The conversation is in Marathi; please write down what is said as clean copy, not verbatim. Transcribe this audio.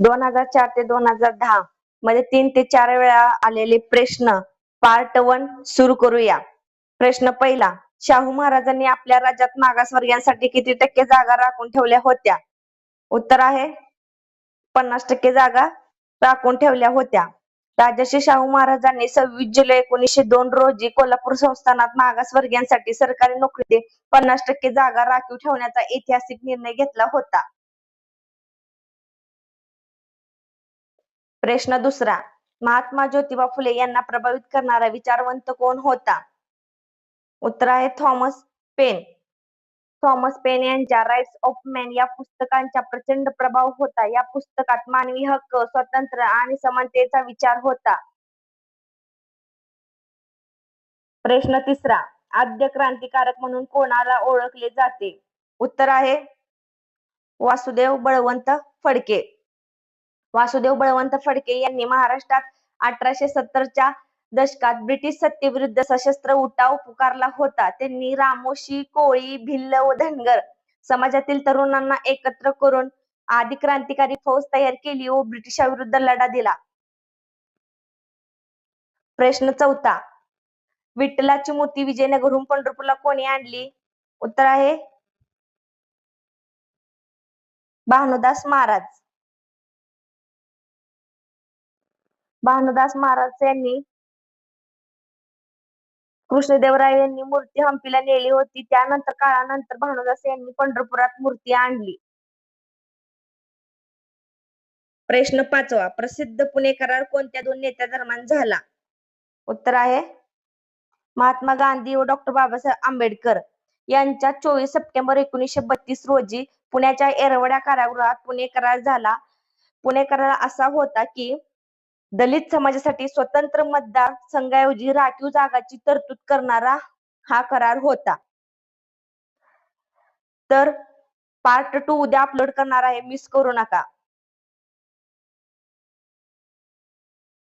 2004 ते 2010 मध्ये 3 ते 4 वेळा आलेले प्रश्न पार्ट 1 सुरू करूया. प्रश्न पहिला, शाहू महाराजांनी आपल्या राज्यात मागासवर्गीयांसाठी किती टक्के जागा राखून ठेवल्या होत्या? उत्तर आहे 50% जागा राखून ठेवल्या होत्या. राजर्षी शाहू महाराजांनी 26 जुलै 1902 रोजी कोल्हापूर संस्थानात मागासवर्गीयांसाठी सरकारी नोकरीत 50% जागा राखीव ठेवण्याचा ऐतिहासिक निर्णय घेतला होता. प्रश्न दुसरा, महात्मा ज्योतिबा फुले यांना प्रभावित करणारा विचारवंत कोण होता? उत्तर आहे थॉमस पेन. थॉमस पेन यांच्या राईट्स ऑफ मॅन या पुस्तकांचा प्रचंड प्रभाव होता. या पुस्तकात मानवी हक्क, स्वातंत्र्य आणि समानतेचा विचार होता. प्रश्न तिसरा, आद्य क्रांतिकारक म्हणून कोणाला ओळखले जाते? उत्तर आहे वासुदेव बळवंत फडके. वासुदेव बळवंत फडके यांनी महाराष्ट्रात 1870च्या दशकात ब्रिटिश सत्तेविरुद्ध सशस्त्र उठाव पुकारला होता. त्यांनी रामोशी, कोळी, भिल्ल व धनगर समाजातील तरुणांना एकत्र करून आदी क्रांतिकारी फौज तयार केली व ब्रिटिशांविरुद्ध लढा दिला. प्रश्न चौथा, विठ्ठलाची मूर्ती विजयनगरहून पंढरपूरला कोणी आणली? उत्तर आहे भानुदास महाराज. भानुदास महाराज यांनी कृष्णदेवराय यांनी मूर्ती हंपीला नेली होती. त्यानंतर काळानंतर भानुदास यांनी पंढरपुरात मूर्ती आणली. प्रश्न पाचवा, प्रसिद्ध पुणे करार कोणत्या दोन नेत्या दरम्यान झाला? उत्तर आहे महात्मा गांधी व डॉक्टर बाबासाहेब आंबेडकर यांच्या 24 सप्टेंबर 1932 रोजी पुण्याच्या येरवडा कारागृहात पुणे करार झाला. पुणे करार असा होता की दलित समाजासाठी स्वतंत्र मतदार संघाऐवजी राखीव जागाची तरतूद करणारा हा करार होता. तर पार्ट 2 उद्या अपलोड करणार आहे, मिस करू नका.